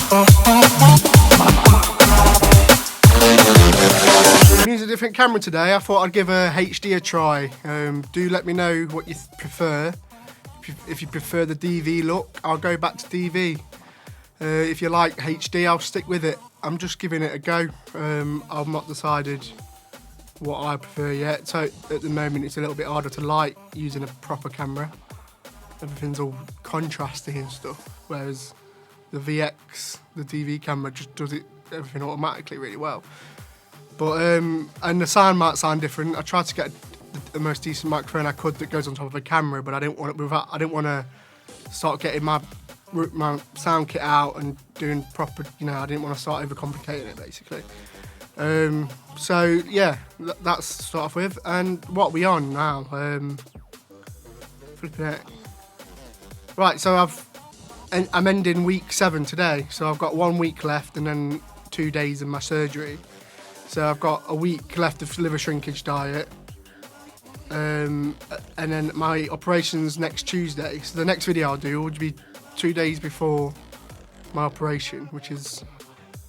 I'm using a different camera today. I thought I'd give a HD a try. Do let me know what you prefer. If you prefer the DV look, I'll go back to DV. If you like HD, I'll stick with it. I'm just giving it a go. I've not decided what I prefer yet. So at the moment, it's a little bit harder to light using a proper camera. Everything's all contrasty and stuff, whereas the VX, the DV camera, just does everything automatically really well. But and the sound might sound different. I tried to get the most decent microphone I could that goes on top of a camera, but I didn't want to start getting my sound kit out and doing proper. I didn't want to start overcomplicating it basically. So yeah, that's to start off with. And what are we on now? Flipping it. Right, so I'm ending week 7 today. So I've got 1 week left and then 2 days of my surgery. So I've got a week left of liver shrinkage diet. And then my operation's next Tuesday. So the next video I'll do will be 2 days before my operation, which is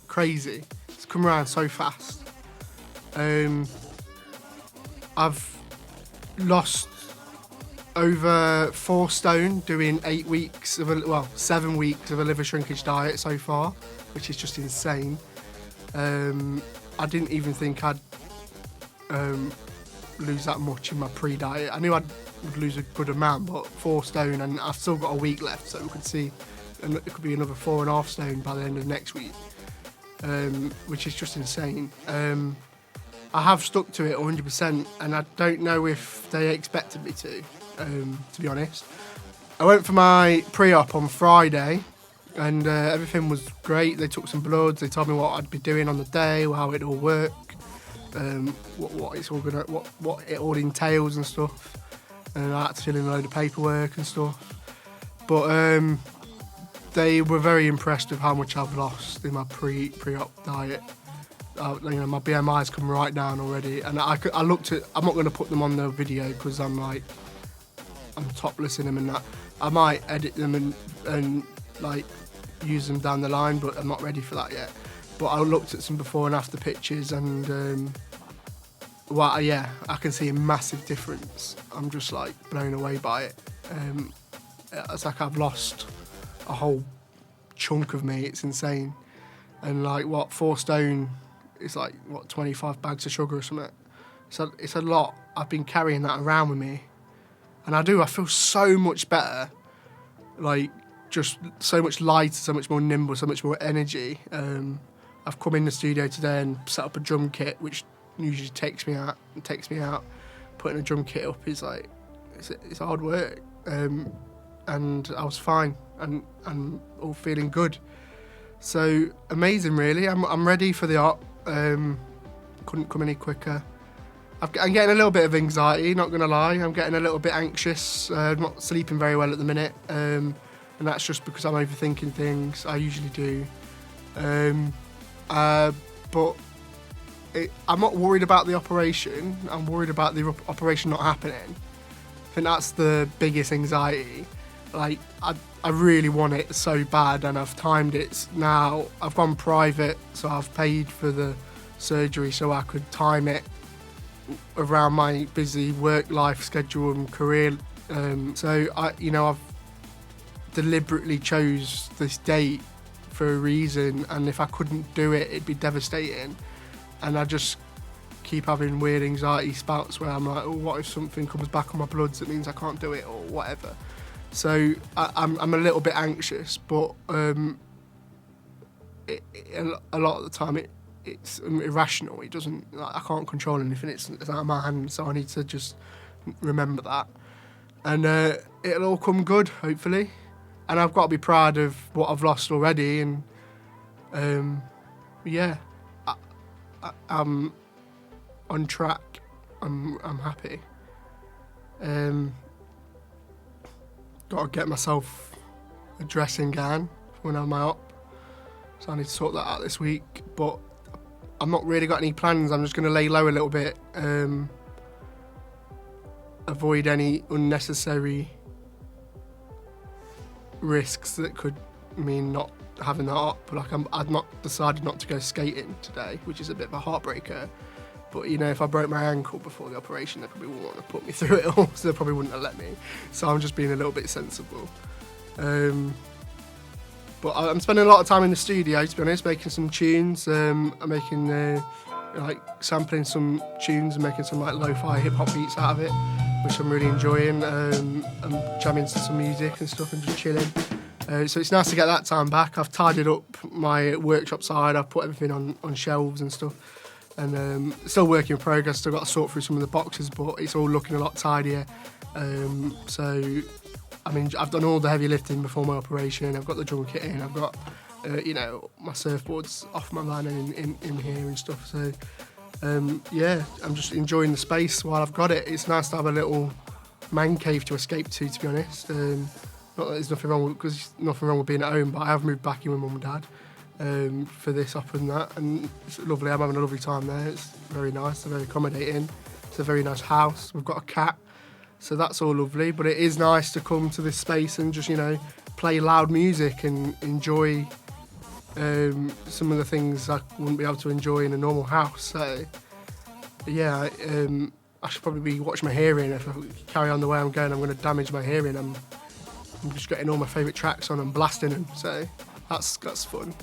crazy. It's come around so fast. I've lost over 4 stone doing 7 weeks of a liver shrinkage diet so far, which is just insane. I didn't even think I'd lose that much in my pre-diet. I knew I would lose a good amount, but 4 stone, and I've still got a week left, so we could see, and it could be another 4.5 stone by the end of next week, which is just insane. I have stuck to it 100%, and I don't know if they expected me to be honest. I went for my pre-op on Friday, and everything was great. They took some bloods. They told me what I'd be doing on the day, how it all work, what it's all what it all entails and stuff. And I had to fill in a load of paperwork and stuff. But they were very impressed with how much I've lost in my pre-op diet. My BMI's come right down already, and I looked at. I'm not going to put them on the video because I'm topless in them and that. I might edit them and like use them down the line, but I'm not ready for that yet. But I looked at some before and after pictures, and I can see a massive difference. I'm just like blown away by it. It's like I've lost a whole chunk of me. It's insane. And like 4 stone is like 25 bags of sugar or something. So it's a lot. I've been carrying that around with me, and I feel so much better. Like, just so much lighter, so much more nimble, so much more energy. I've come in the studio today and set up a drum kit, which usually takes me out. Putting a drum kit up is like, it's hard work. And I was fine and all feeling good. So amazing, really. I'm ready for the op. Couldn't come any quicker. I'm getting a little bit of anxiety, not going to lie. I'm getting a little bit anxious. I'm not sleeping very well at the minute. And that's just because I'm overthinking things. I usually do. But I'm not worried about the operation. I'm worried about the operation not happening. I think that's the biggest anxiety. Like, I really want it so bad, and I've timed it now. I've gone private, so I've paid for the surgery so I could time it around my busy work life schedule and career. So I've deliberately chose this date for a reason, and if I couldn't do it, it'd be devastating. And I just keep having weird anxiety spouts where I'm like, oh, what if something comes back on my bloods that means I can't do it or whatever. So I'm a little bit anxious, but a lot of the time it's irrational. It doesn't. I can't control anything. It's out of my hands, so I need to just remember that, and it'll all come good, hopefully. And I've got to be proud of what I've lost already, and I'm on track. I'm happy. Got to get myself a dressing gown when I'm out, so I need to sort that out this week. But I've not really got any plans. I'm just going to lay low a little bit, avoid any unnecessary risks that could me not having that up. Like I'd not decided not to go skating today, which is a bit of a heartbreaker. But you know, if I broke my ankle before the operation, they probably wouldn't want to put me through it all, so they probably wouldn't have let me. So I'm just being a little bit sensible. But I'm spending a lot of time in the studio, to be honest, making some tunes. I'm making like sampling some tunes and making some like lo-fi hip hop beats out of it, which I'm really enjoying. I'm jamming to some music and stuff and just chilling. So it's nice to get that time back. I've tidied up my workshop side. I've put everything on shelves and stuff. And still work in progress. Still got to sort through some of the boxes, but it's all looking a lot tidier. So, I mean, I've done all the heavy lifting before my operation. I've got the drum kit in. I've got, you know, my surfboards off my van and in here and stuff. So, yeah, I'm just enjoying the space while I've got it. It's nice to have a little man cave to escape to be honest. Not that there's nothing wrong with, because there's nothing wrong with being at home, but I have moved back in with mum and dad. For this up and that, and it's lovely. I'm having a lovely time there. It's very nice, they're very accommodating. It's a very nice house. We've got a cat, so that's all lovely. But it is nice to come to this space and just, you know, play loud music and enjoy some of the things I wouldn't be able to enjoy in a normal house. So yeah, I should probably watch my hearing. If I carry on the way I'm going, I'm going to damage my hearing. I'm just getting all my favourite tracks on and blasting them, so that's fun.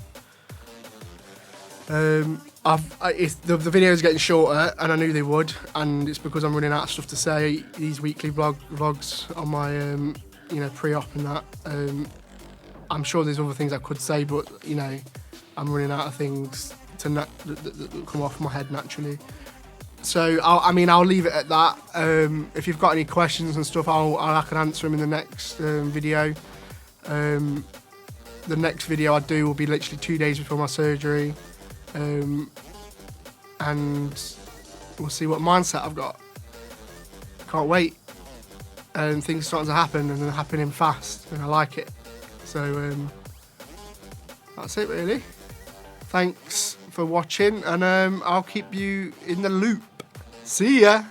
The videos are getting shorter, and I knew they would, and it's because I'm running out of stuff to say. These weekly vlogs on my, you know, pre-op and that. I'm sure there's other things I could say, but you know, I'm running out of things that come off my head naturally. So I'll leave it at that. If you've got any questions and stuff, I can answer them in the next video. The next video I do will be literally 2 days before my surgery. And we'll see what mindset I've got. Can't wait. Things are starting to happen, and they're happening fast, and I like it. So that's it really. Thanks for watching, and I'll keep you in the loop. See ya.